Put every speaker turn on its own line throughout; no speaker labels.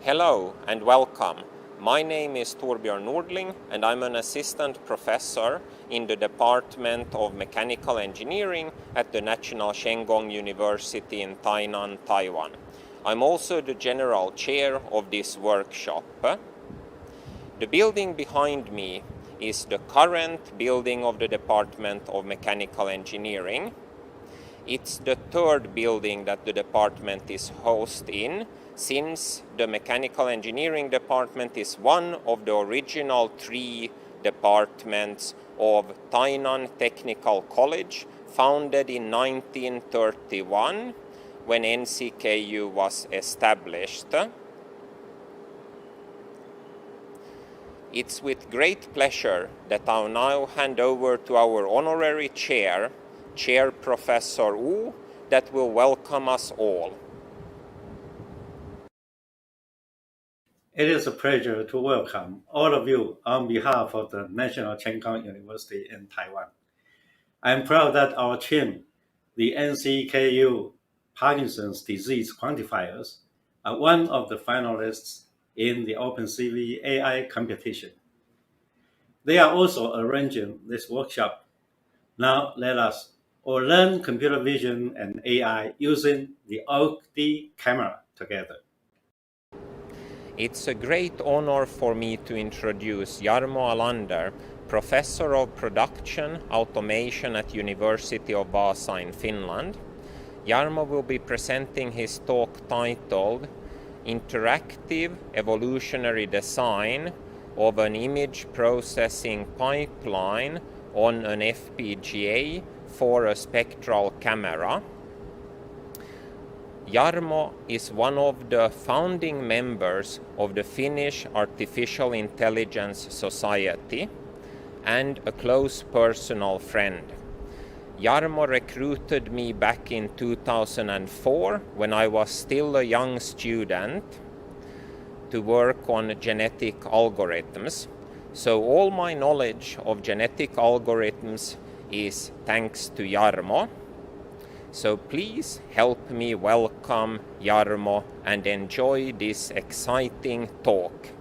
Hello and welcome. My name is Torbjörn Nordling and I'm an assistant professor in the Department of Mechanical Engineering at the National Shenggong University in Tainan, Taiwan. I'm also the general chair of this workshop. The building behind me is the current building of the Department of Mechanical Engineering. It's the third building that the department is housed in, since the Mechanical Engineering Department is one of the original three departments of Tainan Technical College, founded in 1931 when NCKU was established. It's with great pleasure that I'll now hand over to our honorary chair, Chair Professor Wu, that will welcome us all.
It is a pleasure to welcome all of you on behalf of the National Shenggong University in Taiwan. I'm proud that our team, the NCKU Parkinson's disease quantifiers, are one of the finalists in the OpenCV AI competition. They are also arranging this workshop. Now let us all learn computer vision and AI using the OAK-D camera together.
It's a great honor for me to introduce Jarmo Alander, Professor of Production Automation at University of Vaasa in Finland. Jarmo will be presenting his talk titled Interactive Evolutionary Design of an Image Processing Pipeline on an FPGA for a Spectral Camera. Jarmo is one of the founding members of the Finnish Artificial Intelligence Society and a close personal friend. Jarmo recruited me back in 2004 when I was still a young student to work on genetic algorithms. So all my knowledge of genetic algorithms is thanks to Jarmo. So please help me welcome Jarmo and enjoy this exciting talk.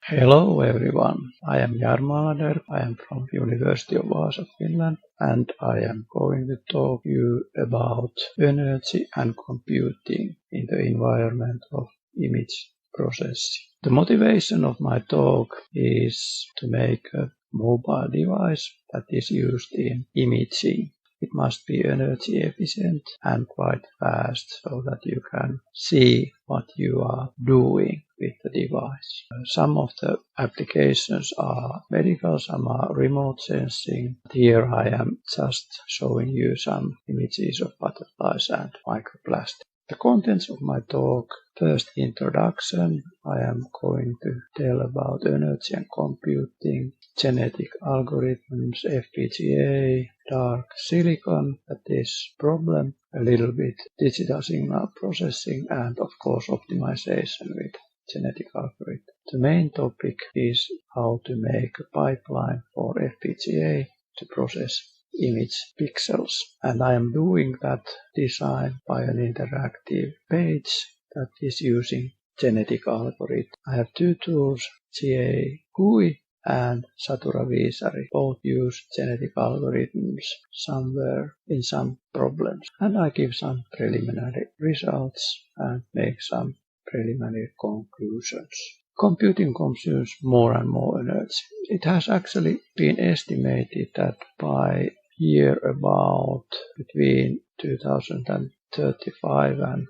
Hello everyone, I am Jarmo Alander. I am from University of Vaasa, Finland, and I am going to talk to you about energy and computing in the environment of image processing. The motivation of my talk is to make a mobile device that is used in imaging. It must be energy efficient and quite fast so that you can see what you are doing with the device. Some of the applications are medical, some are remote sensing. Here I am just showing you some images of butterflies and microplastics. The contents of my talk: first, introduction. I am going to tell about energy and computing, genetic algorithms, FPGA, dark silicon, that is problem, a little bit digital signal processing, and of course optimization with genetic algorithm. The main topic is how to make a pipeline for FPGA to process image pixels, and I am doing that design by an interactive page that is using genetic algorithm. I have two tools, GA-GUI and Satura Viisari. Both use genetic algorithms somewhere in some problems, and I give some preliminary results and make some preliminary conclusions. Computing consumes more and more energy. It has actually been estimated that by year about between 2035 and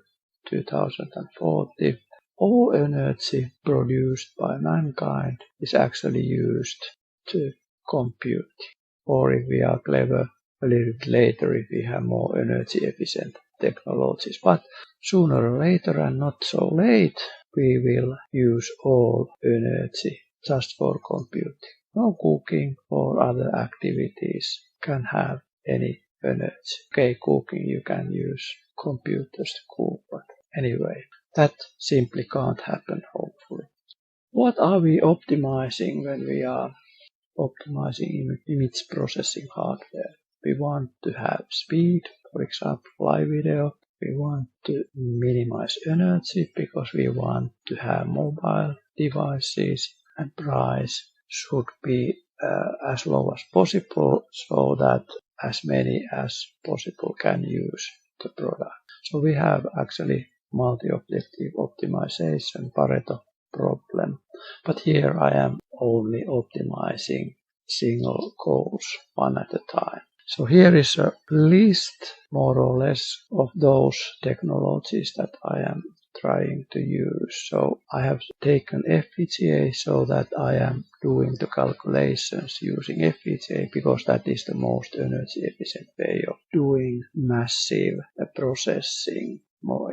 2040, all energy produced by mankind is actually used to compute. Or if we are clever, a little bit later if we have more energy efficient technologies. But sooner or later, and not so late, we will use all energy just for computing. No cooking or other activities can have any energy. Okay, cooking you can use computers to cook, but anyway, that simply can't happen, hopefully. What are we optimizing when we are optimizing image processing hardware? We want to have speed, for example, live video. We want to minimize energy because we want to have mobile devices, and price should be as low as possible so that as many as possible can use the product. So we have actually multi-objective optimization Pareto problem, but here I am only optimizing single goals one at a time. So here is a list more or less of those technologies that I am trying to use. So I have taken FPGA so that I am doing the calculations using FPGA because that is the most energy efficient way of doing massive processing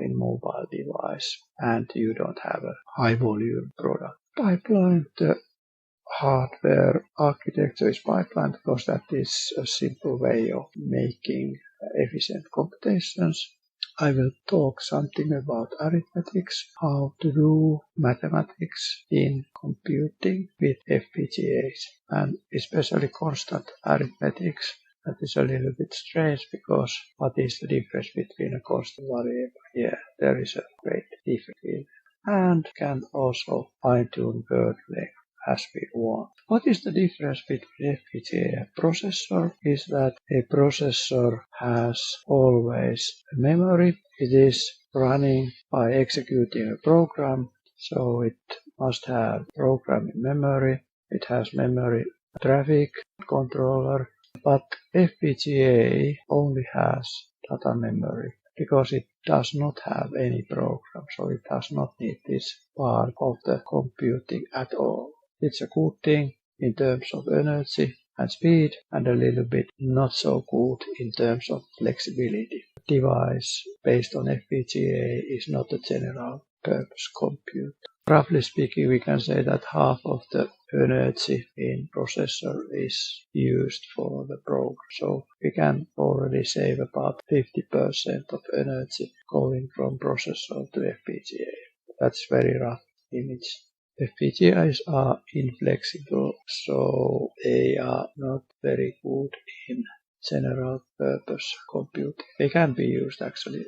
in mobile device, and you don't have a high volume product. Pipeline, the hardware architecture is pipeline because that is a simple way of making efficient computations. I will talk something about arithmetics, how to do mathematics in computing with FPGAs, and especially constant arithmetics. That is a little bit strange because what is the difference between a constant variable? Yeah, there is a great difference. And can also fine-tune word length as we want. What is the difference between FPGA and processor is that a processor has always a memory. It is running by executing a program, so it must have program in memory. It has memory traffic controller, but FPGA only has data memory because it does not have any program, so it does not need this part of the computing at all. It's a good thing in terms of energy and speed, and a little bit not so good in terms of flexibility. The device based on FPGA is not a general purpose compute. Roughly speaking, we can say that half of the energy in processor is used for the program. So we can already save about 50% of energy going from processor to FPGA. That's very rough image. FPGAs are inflexible, so they are not very good in general purpose computing. They can be used actually.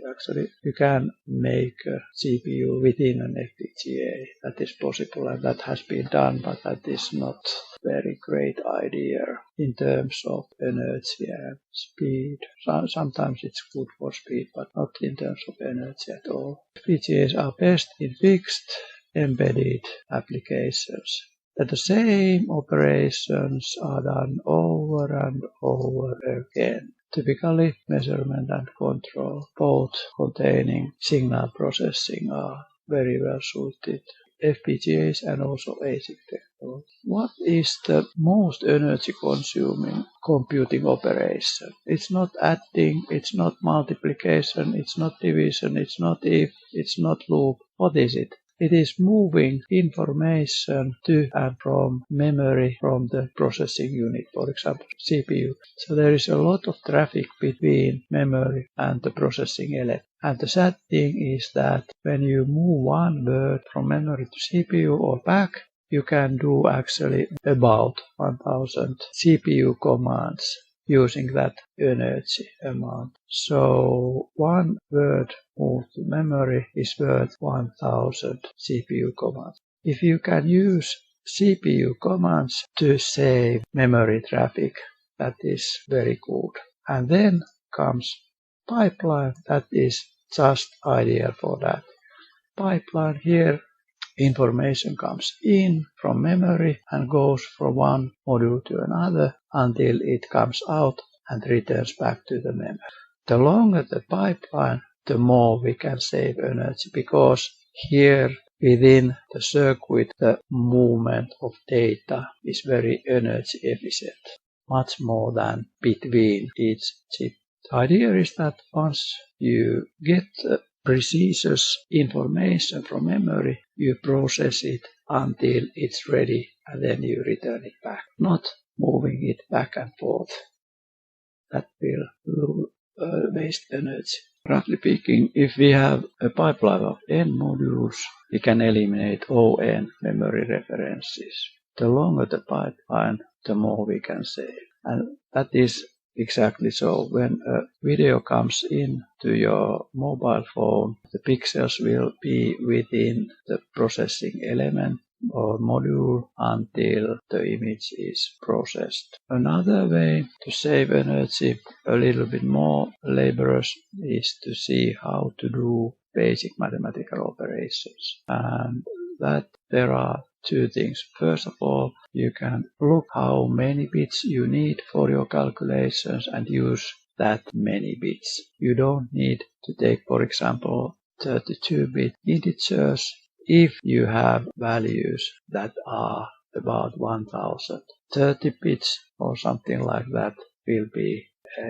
You can make a CPU within an FPGA. That is possible and that has been done, but that is not a very great idea in terms of energy and speed. Sometimes it's good for speed, but not in terms of energy at all. FPGAs are best in fixed embedded applications. That the same operations are done over and over again. Typically, measurement and control, both containing signal processing, are very well suited. FPGAs and also ASIC technology. What is the most energy consuming computing operation? It's not adding, it's not multiplication, it's not division, it's not if, it's not loop. What is it? It is moving information to and from memory from the processing unit, for example, CPU. So there is a lot of traffic between memory and the processing element. And the sad thing is that when you move one word from memory to CPU or back, you can do actually about 1000 CPU commands using that energy amount. So one word moved to memory is worth 1000 CPU commands. If you can use CPU commands to save memory traffic, that is very good. And then comes pipeline, that is just ideal for that. Pipeline here, information comes in from memory and goes from one module to another until it comes out and returns back to the memory. The longer the pipeline, the more we can save energy because here within the circuit the movement of data is very energy efficient, much more than between each chip. The idea is that once you get precise information from memory, you process it until it's ready and then you return it back, not moving it back and forth. That will waste energy. Roughly speaking, if we have a pipeline of n modules, we can eliminate ON memory references. The longer the pipeline, the more we can save. And that is Exactly. So when a video comes in to your mobile phone, the pixels will be within the processing element or module until the image is processed. Another way to save energy, a little bit more laborious, is to see how to do basic mathematical operations. And that there are two things. First of all, you can look how many bits you need for your calculations and use that many bits. You don't need to take, for example, 32-bit integers if you have values that are about 1000. 30 bits or something like that will be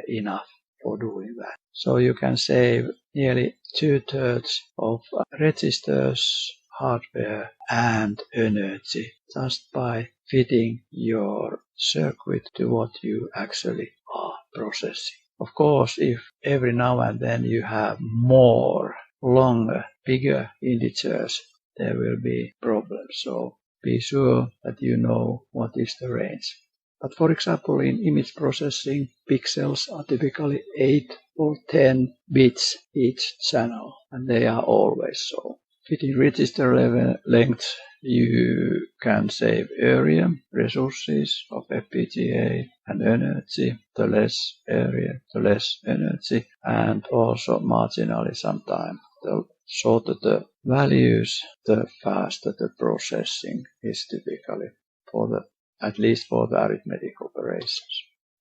enough for doing that. So you can save nearly 2/3 of registers, hardware and energy just by fitting your circuit to what you actually are processing. Of course, if every now and then you have more, longer, bigger integers, there will be problems. So be sure that you know what is the range. But for example, in image processing, pixels are typically 8 or 10 bits each channel, and they are always so. Fitting register lengths, you can save area, resources of FPGA and energy. The less area, the less energy, and also marginally sometimes. The shorter the values, the faster the processing is typically at least for the arithmetic operations.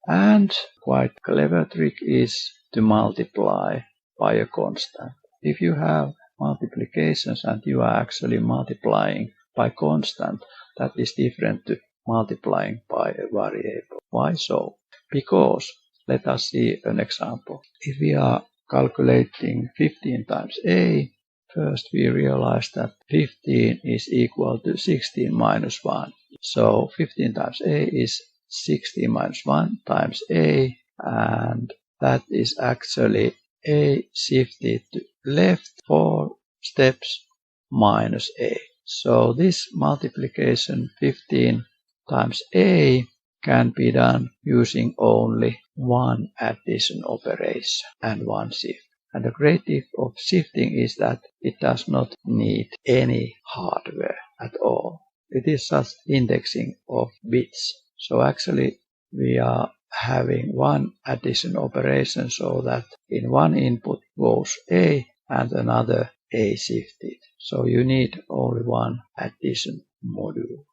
And quite clever trick is to multiply by a constant. If you have multiplications and you are actually multiplying by constant, that is different to multiplying by a variable. Why so? Because, let us see an example. If we are calculating 15 times a, first we realize that 15 is equal to 16 minus 1. So 15 times a is 16 minus 1 times a, and that is actually a shifted to left 4 steps minus a. So this multiplication 15 times a can be done using only one addition operation and one shift. And the great tip of shifting is that it does not need any hardware at all. It is just indexing of bits. So actually we are having one addition operation so that in one input goes a and another a shifted. So you need only one addition module.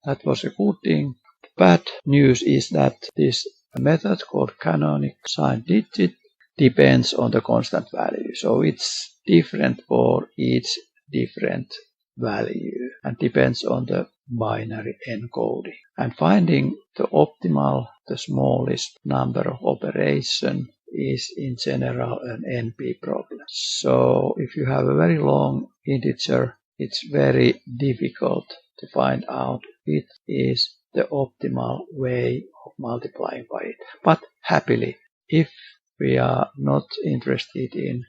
That was a good thing. The bad news is that this method called canonic signed digit depends on the constant value. So it's different for each different value and depends on the binary encoding. And finding the optimal, the smallest number of operation is in general an NP problem. So if you have a very long integer, it's very difficult to find out which is the optimal way of multiplying by it. But happily, if we are not interested in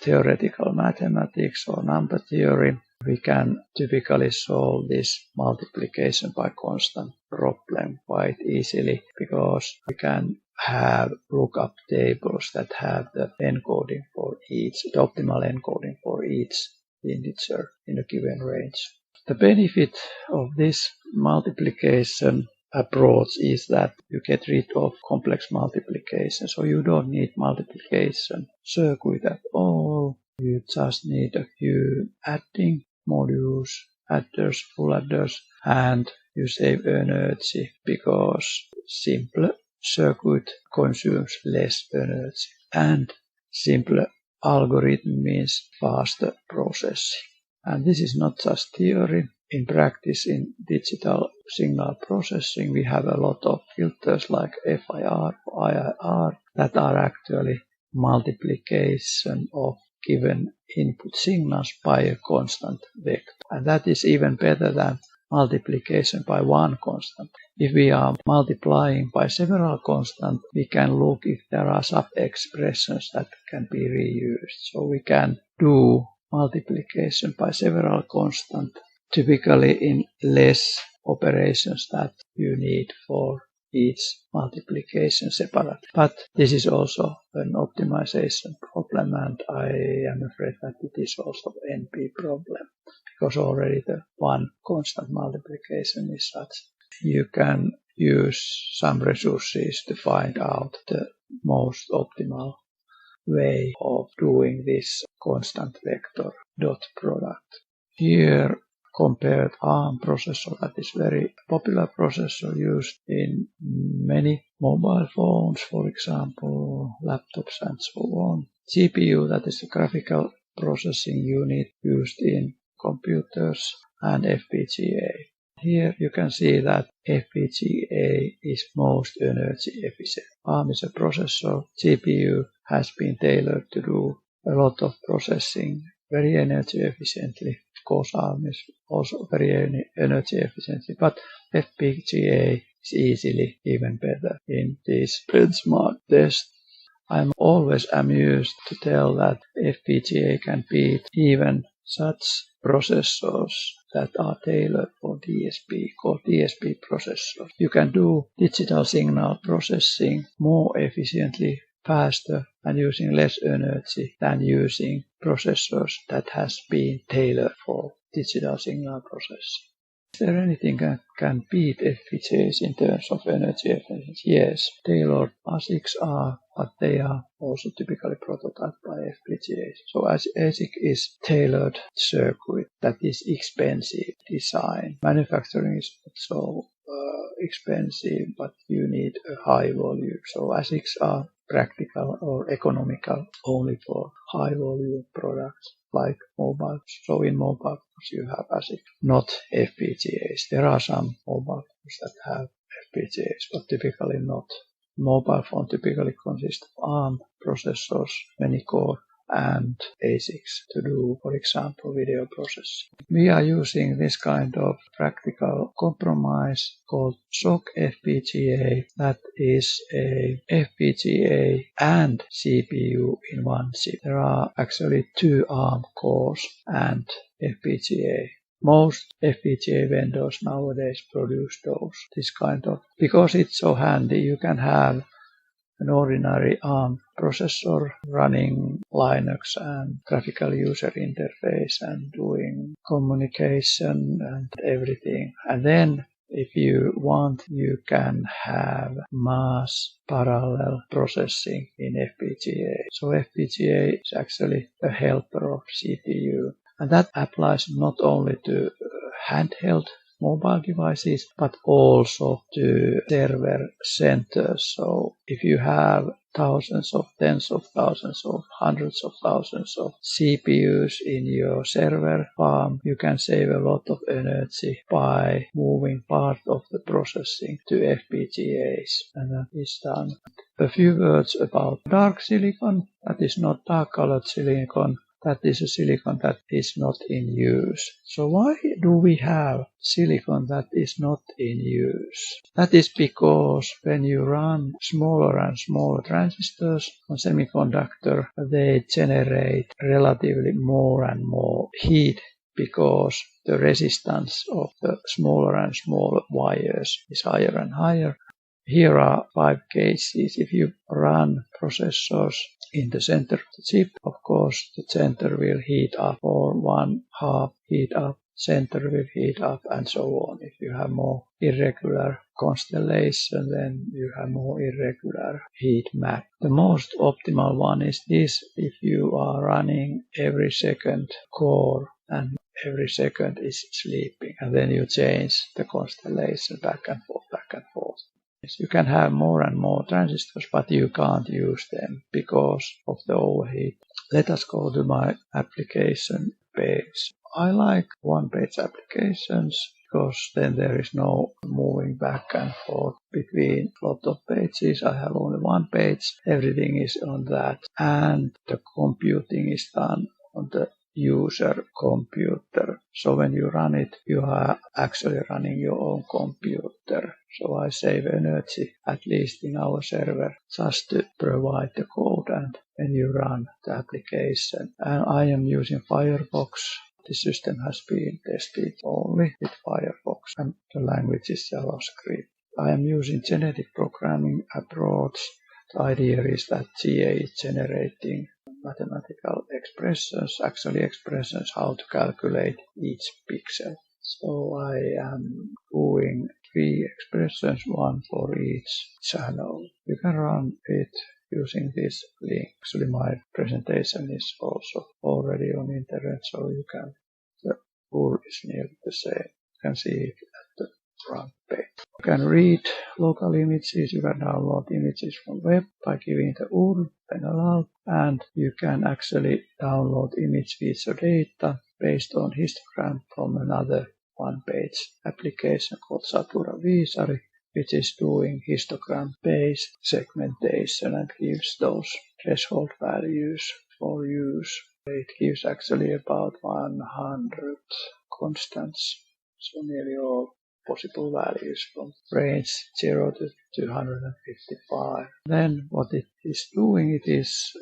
theoretical mathematics or number theory, we can typically solve this multiplication by constant problem quite easily because we can have lookup tables that have the encoding for each, the optimal encoding for each integer in a given range. The benefit of this multiplication approach is that you get rid of complex multiplication. So you don't need multiplication circuit at all. You just need a few adding modules, adders, full adders, and you save energy because simpler circuit consumes less energy. And simpler algorithm means faster processing. And this is not just theory. In practice, in digital signal processing, we have a lot of filters like FIR or IIR that are actually multiplication of given input signals by a constant vector. And that is even better than multiplication by one constant. If we are multiplying by several constants, we can look if there are sub-expressions that can be reused. So we can do multiplication by several constants, typically in less operations that you need for each multiplication separately. But this is also an optimization problem, and I am afraid that it is also an NP problem, because already the one constant multiplication is such. You can use some resources to find out the most optimal way of doing this constant vector dot product. Here compared ARM processor, that is very popular processor used in many mobile phones, for example, laptops and so on. GPU, that is the graphical processing unit used in computers, and FPGA. Here you can see that FPGA is most energy efficient. ARM is a processor. GPU has been tailored to do a lot of processing very energy efficiently. Of course, ARM is also very energy efficiently, but FPGA is easily even better in this benchmark test. I'm always amused to tell that FPGA can beat even such processors that are tailored for DSP, called DSP processors. You can do digital signal processing more efficiently, faster, and using less energy than using processors that has been tailored for digital signal processing. Is there anything that can beat FPGAs in terms of energy efficiency? Yes, tailored ASICs are, but they are also typically prototyped by FPGAs. So as ASIC is tailored circuit that is expensive design. Manufacturing is not so expensive, but you need a high volume. So ASICs are practical or economical only for high volume products like mobile. So in mobile phones you have ASIC, not FPGAs. There are some mobile phones that have FPGAs, but typically not. Mobile phone typically consists of ARM processors, many core, and ASICs to do, for example, video processing. We are using this kind of practical compromise called SOC FPGA, that is a FPGA and CPU in one chip. There are actually two ARM cores and FPGA. Most FPGA vendors nowadays produce those, this kind of, because it's so handy. You can have an ordinary ARM processor running Linux and graphical user interface and doing communication and everything. And then if you want, you can have mass parallel processing in FPGA. So FPGA is actually a helper of CPU. And that applies not only to handheld mobile devices, but also to server centers. So if you have thousands of, tens of thousands of, hundreds of thousands of CPUs in your server farm, you can save a lot of energy by moving part of the processing to FPGAs. And that is done. A few words about dark silicon. That is not dark colored silicon. That is a silicon that is not in use. So why do we have silicon that is not in use? That is because when you run smaller and smaller transistors on semiconductor, they generate relatively more and more heat because the resistance of the smaller and smaller wires is higher and higher. Here are 5 cases. If you run processors in the center of the chip, of course the center will heat up, or one half heat up, center will heat up, and so on. If you have more irregular constellation, then you have more irregular heat map. The most optimal one is this: if you are running every second core and every second is sleeping, and then you change the constellation back and forth, back and forth. You can have more and more transistors, but you can't use them because of the overheat. Let us go to my application page. I like one-page applications because then there is no moving back and forth between a lot of pages. I have only one page. Everything is on that, and the computing is done on the user computer. So when you run it, you are actually running your own computer. So I save energy, at least in our server, just to provide the code and when you run the application. And I am using Firefox. The system has been tested only with Firefox, and the language is JavaScript. I am using genetic programming approach. The idea is that GA is generating mathematical expressions, actually expressions how to calculate each pixel. So I am doing 3 expressions, one for each channel. You can run it using this link. Actually, my presentation is also already on internet, so you can, the URL is nearly the same. You can see it at the front page. You can read local images, you can download images from web by giving the URL, then allow, and you can actually download image feature data based on histogram from another one-page application called Fabry-Perot, which is doing histogram-based segmentation and gives those threshold values for use. It gives actually about 100 constants, so nearly all possible values from range 0 to 255. Then what it is doing, it is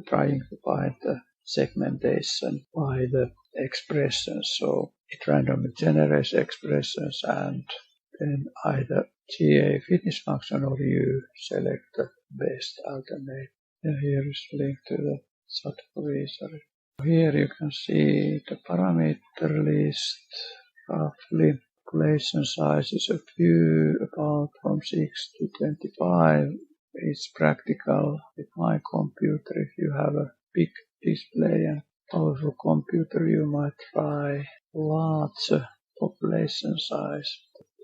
trying to find the segmentation by the expressions. So it randomly generates expressions, and then either GA fitness function or you select the best alternate. And here is the link to the subcutaneous. Here you can see the parameter list roughly. Population size is a few, about from 6 to 25. It's practical with my computer. If you have a big display and powerful computer, you might try larger population size.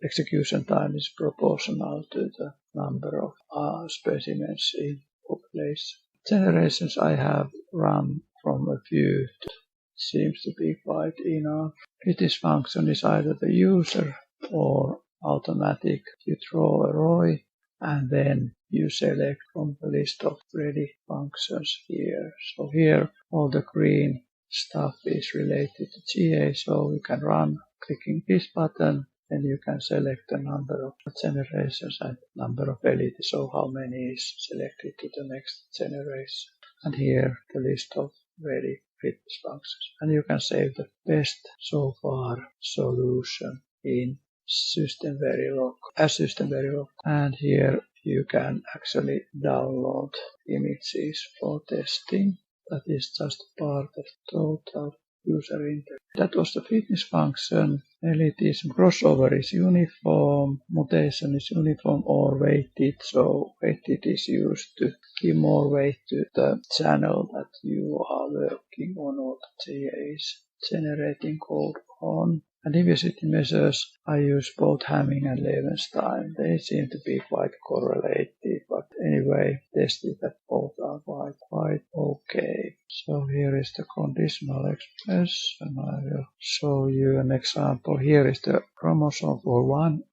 Execution time is proportional to the number of specimens in population. Generations I have run from a few to seems to be quite enough. Fitness function is either the user or automatic. You draw a row and then you select from the list of ready functions here. So here all the green stuff is related to GA, so you can run clicking this button, and you can select the number of generations and number of elites, so how many is selected to the next generation. And here the list of ready fitness functions. And you can save the best so far solution in System Verilog as System Verilog. And here you can actually download images for testing. That is just part of total user interface. That was the fitness function. Elitism crossover is uniform, mutation is uniform or weighted, so weighted is used to give more weight to the channel that you are working on or the GA is generating code on. And diversity measures, I use both Hamming and Levenstein. They seem to be quite correlated, but anyway, tested that both are quite okay. So here is the conditional expression. I will show you an example. Here is the chromosome for one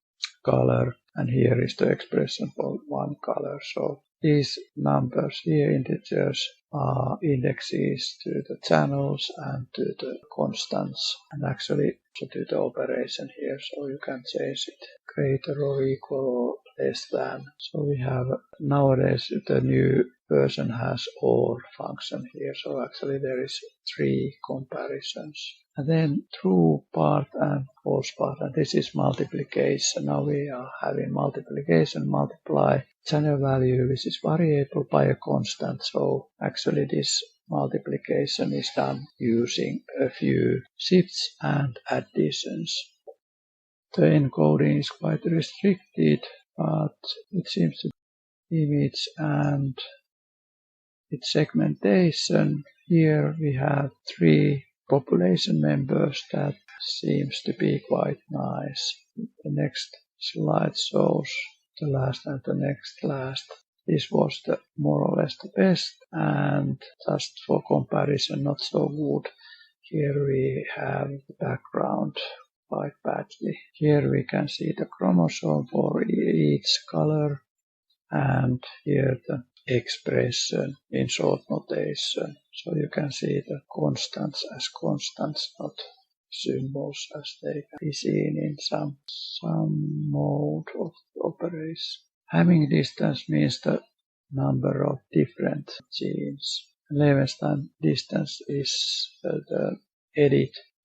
color, and here is the expression for one color. So these numbers here, integers, are indexes to the channels and to the constants, and actually to do the operation here, so you can change it greater or equal or less than. So we have nowadays the new version has OR function here, so actually there is 3 comparisons. And then true part and false part, and this is multiplication. Now we are having multiplication, multiply channel value which is variable by a constant, so actually this multiplication is done using a few shifts and additions. The encoding is quite restricted, but it seems to be image and its segmentation. Here we have 3 population members. That seems to be quite nice. The next slide shows the last and the next last. This was the more or less the best, and just for comparison, not so good. Here we have the background quite badly. Here we can see the chromosome for each color, and here the expression in short notation. So you can see the constants as constants, not symbols as they can be seen in some mode of operation. Hamming distance means the number of different genes. Levenstein distance is the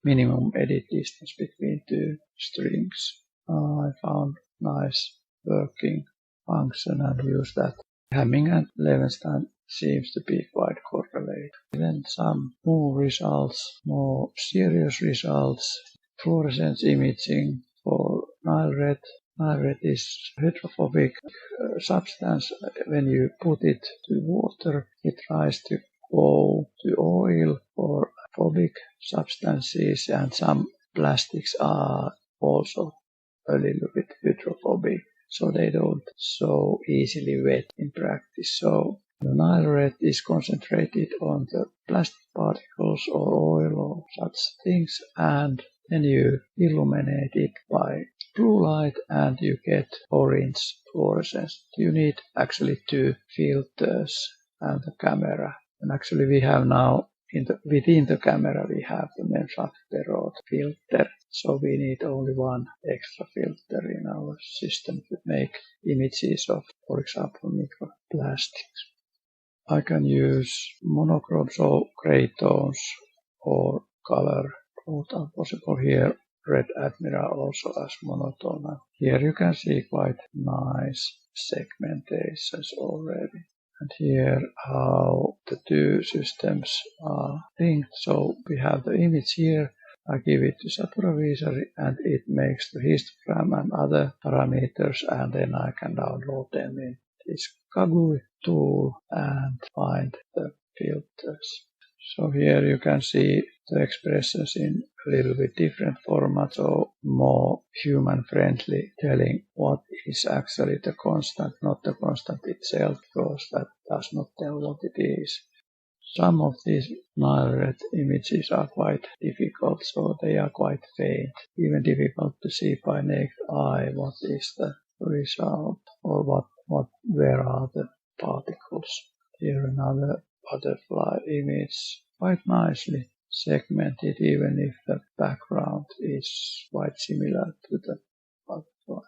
minimum edit distance between 2 strings. I found nice working function and use that. Hamming and Levenstein seems to be quite correlated. Then some more results, more serious results. Fluorescence imaging for Nile red. Nile red is hydrophobic substance. When you put it to water, it tries to go to oil or phobic substances, and some plastics are also a little bit hydrophobic, so they don't so easily wet in practice. So the Nile red is concentrated on the plastic particles or oil or such things, and then you illuminate it by blue light and you get orange fluorescence. You need actually 2 filters and the camera. And actually we have now within the camera we have the Fabry-Perot filter, so we need only 1 extra filter in our system to make images of, for example, microplastics. I can use monochrome, so gray tones or color. Both are possible here. Red admiral also as monotone. Here you can see quite nice segmentations already. And here how the 2 systems are linked. So we have the image here. I give it to supervisory and it makes the histogram and other parameters, and then I can download them in this Kagui tool and find the filters. So here you can see the expressions in a little bit different format, so more human-friendly, telling what is actually the constant, not the constant itself, because that does not tell what it is. Some of these Nile red images are quite difficult, so they are quite faint, even difficult to see by naked eye what is the result or where are the particles. Here another butterfly image, quite nicely segmented, even if the background is quite similar to the butterfly.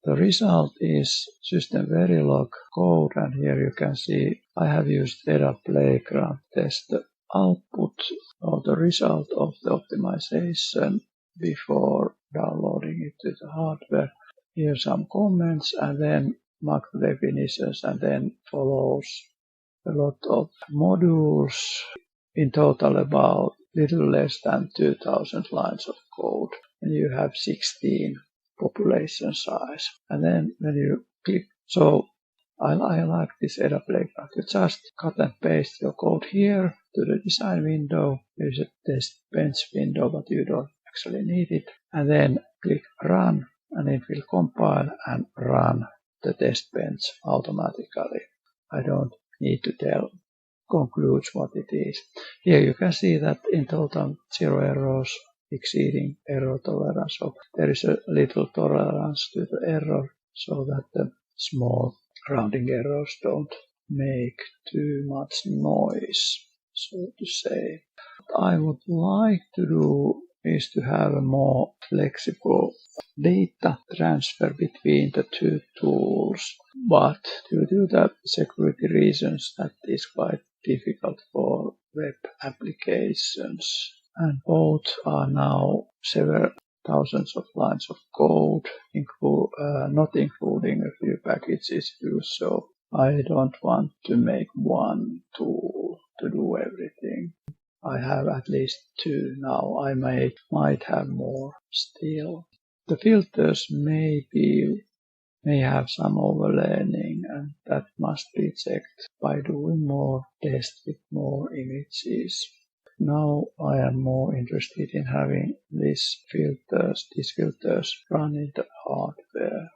The result is System Verilog code, and here you can see I have used Era Playground test the output or the result of the optimization before downloading it to the hardware. Here some comments and then macro definitions, and then follows a lot of modules, in total about little less than 2000 lines of code, and you have 16 population size. And then when you click, so I like this Era Playground. You just cut and paste your code here to the design window. There is a test bench window, but you don't actually need it. And then click run, and it will compile and run the test bench automatically. I don't need to tell, concludes what it is. Here you can see that in total 0 errors, exceeding error tolerance. So there is a little tolerance to the error, so that the small rounding errors don't make too much noise, so to say. What I would like to do is to have a more flexible data transfer between the 2 tools, but due to the security reasons that is quite difficult for web applications, and both are now several thousands of lines of code, not including a few packages used. So I don't want to make 1 tool to do everything. I have at least 2 now. I might have more still. The filters may have some overlaying, and that must be checked by doing more tests with more images. Now I am more interested in having these filters run in the hardware.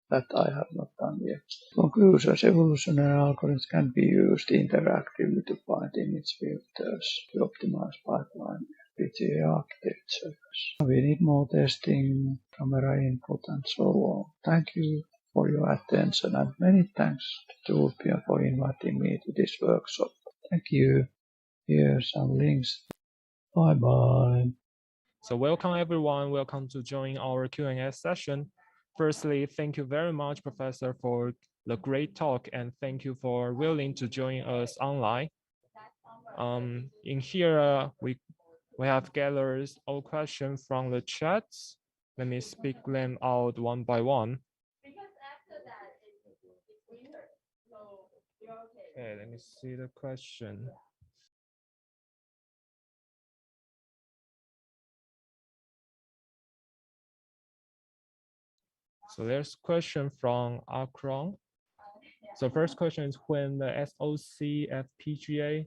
That I have not done yet. Conclusions: evolutionary algorithms can be used interactively to find image filters to optimize pipeline FPGA architecture. We need more testing, camera input, and so on. Thank you for your attention, and many thanks to Torbjörn for inviting me to this workshop. Thank you. Here are some links. Bye bye.
So welcome everyone. Welcome to join our Q&A session. Firstly, thank you very much, Professor, for the great talk, and thank you for willing to join us online. In here, we have gathered all questions from the chats. Let me speak them out one by one. Okay, let me see the question. So there's a question from Akron. So first question is when the SoC FPGA,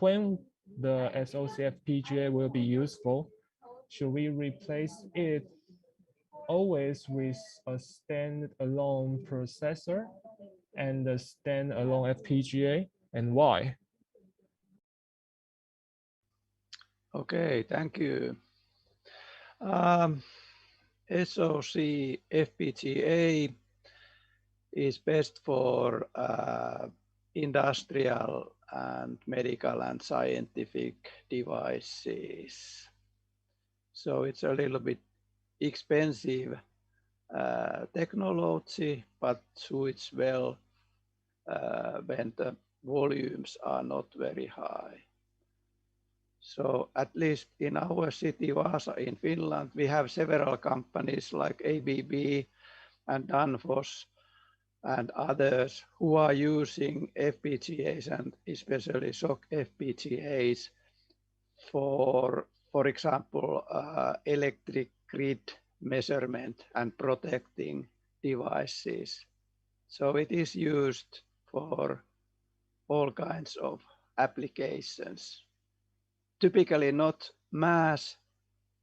when the SoC FPGA will be useful? Should we replace it always with a standalone processor and a standalone FPGA, and why?
Okay, thank you. SoC FPGA is best for industrial and medical and scientific devices. So it's a little bit expensive technology, but suits well when the volumes are not very high. So at least in our city, Vaasa in Finland, we have several companies like ABB and Danfoss and others who are using FPGAs and especially SoC FPGAs for example, electric grid measurement and protecting devices. So it is used for all kinds of applications. Typically not mass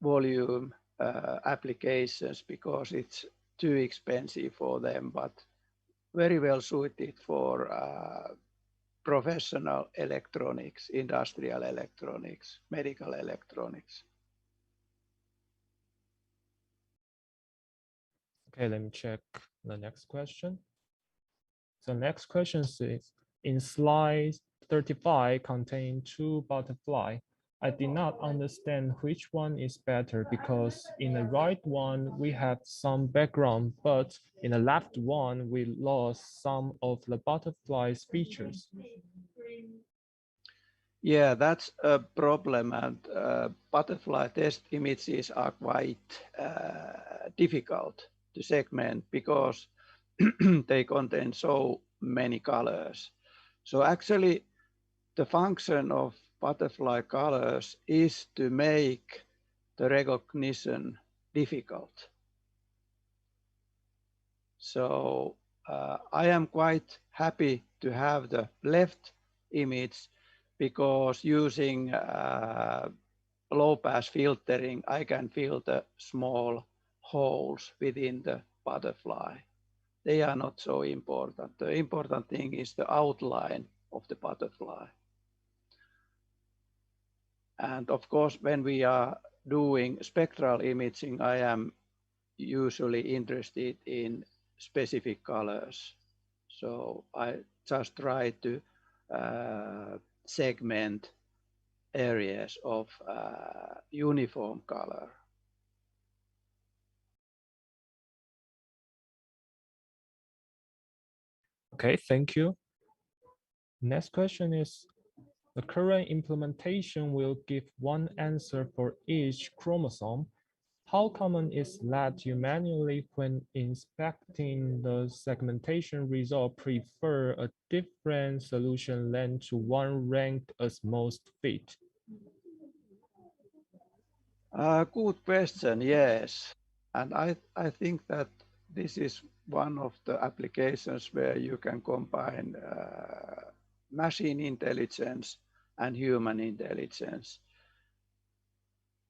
volume applications because it's too expensive for them, but very well suited for professional electronics, industrial electronics, medical electronics.
Okay, let me check the next question. So next question is, in slide 35 contain two butterfly. I did not understand which one is better because in the right one, we have some background, but in the left one, we lost some of the butterfly's features.
Yeah, that's a problem, and butterfly test images are quite difficult to segment because they contain so many colors. So actually, the function of butterfly colors is to make the recognition difficult. So I am quite happy to have the left image because using low pass filtering, I can fill the small holes within the butterfly. They are not so important. The important thing is the outline of the butterfly. And of course, when we are doing spectral imaging, I am usually interested in specific colors. So I just try to segment areas of uniform color.
Okay, thank you. Next question is, the current implementation will give one answer for each chromosome. How common is that you manually, when inspecting the segmentation result, prefer a different solution than to one ranked as most fit?
Good question, yes. And I think that this is one of the applications where you can combine machine intelligence and human intelligence.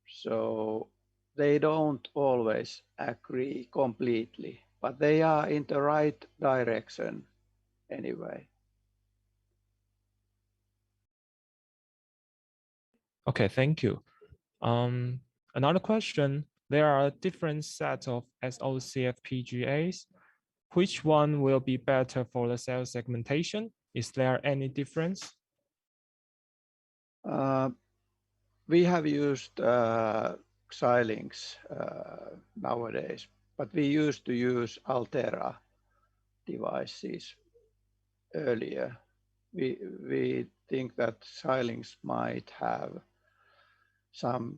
So they don't always agree completely, but they are in the right direction anyway.
Okay, thank you. Another question, there are different sets of SoC FPGAs. Which one will be better for the cell segmentation? Is there any difference?
We have used Xilinx nowadays, but we used to use Altera devices earlier. We think that Xilinx might have some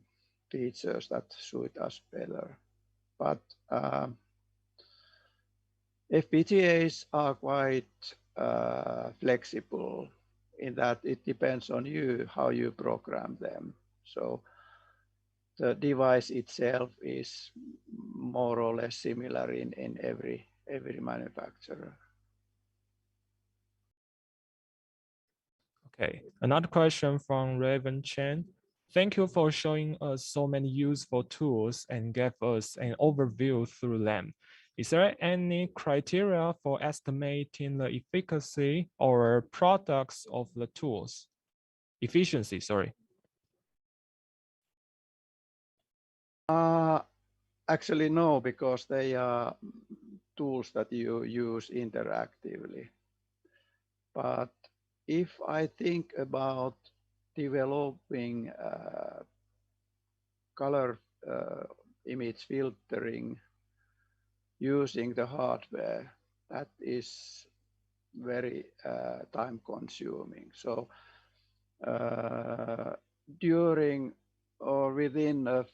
features that suit us better, but FPGAs are quite flexible in that it depends on you how you program them. So the device itself is more or less similar in every manufacturer.
Okay, another question from Raven Chen. Thank you for showing us so many useful tools and gave us an overview through them. Is there any criteria for estimating the efficacy or products of the tools? Efficiency, sorry.
Actually, no, because they are tools that you use interactively. But if I think about developing color image filtering using the hardware, that is very time consuming. So during or within a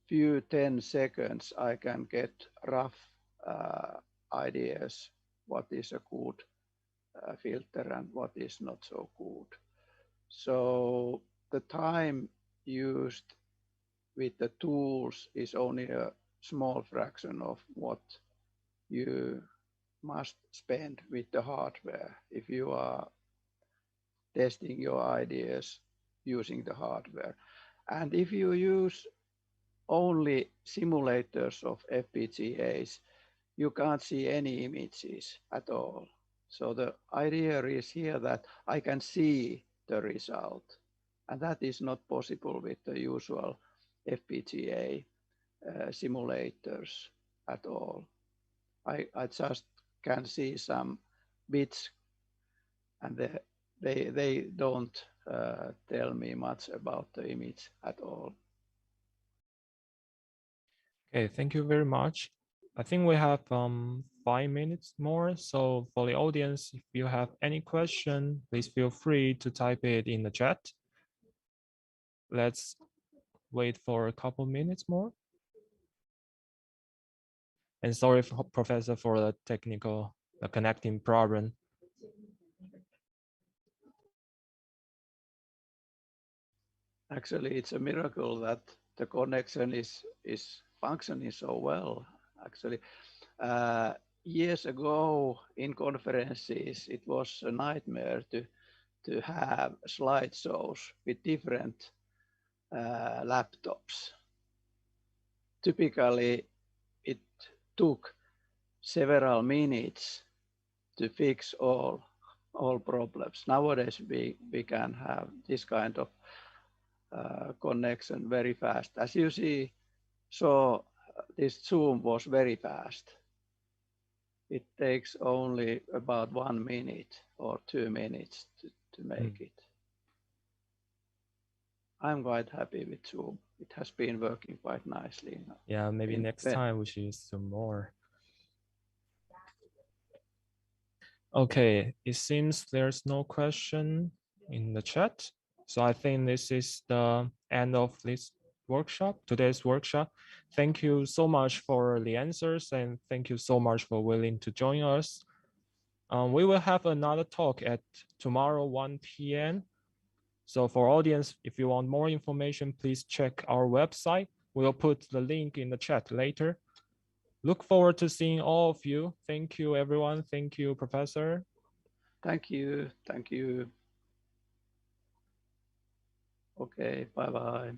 few 10 seconds, I can get rough ideas what is a good filter and what is not so good. So the time used with the tools is only a small fraction of what you must spend with the hardware if you are testing your ideas using the hardware. And if you use only simulators of FPGAs, you can't see any images at all. So the idea is here that I can see the result, and that is not possible with the usual FPGA simulators at all. I just can see some bits, and they don't tell me much about the image at all.
Okay, thank you very much. I think we have 5 minutes more. So for the audience, if you have any question, please feel free to type it in the chat. Let's wait for a couple minutes more. And sorry, Professor, for the technical connecting problem.
Actually, it's a miracle that the connection is functioning so well. Actually, years ago in conferences, it was a nightmare to have slideshows with different laptops. Typically, it took several minutes to fix all problems. Nowadays, we can have this kind of connection very fast. As you see, so this Zoom was very fast. It takes only about 1 minute or 2 minutes to make it. I'm quite happy with Zoom. It has been working quite nicely.
Yeah, maybe next time we should use some more. Okay, it seems there's no question in the chat. So I think this is the end of this workshop, today's workshop. Thank you so much for the answers, and thank you so much for willing to join us. We will have another talk at tomorrow 1 p.m. So for audience, if you want more information, please check our website. We'll put the link in the chat later. Look forward to seeing all of you. Thank you, everyone. Thank you, Professor.
Thank you. Thank you. Okay, bye-bye.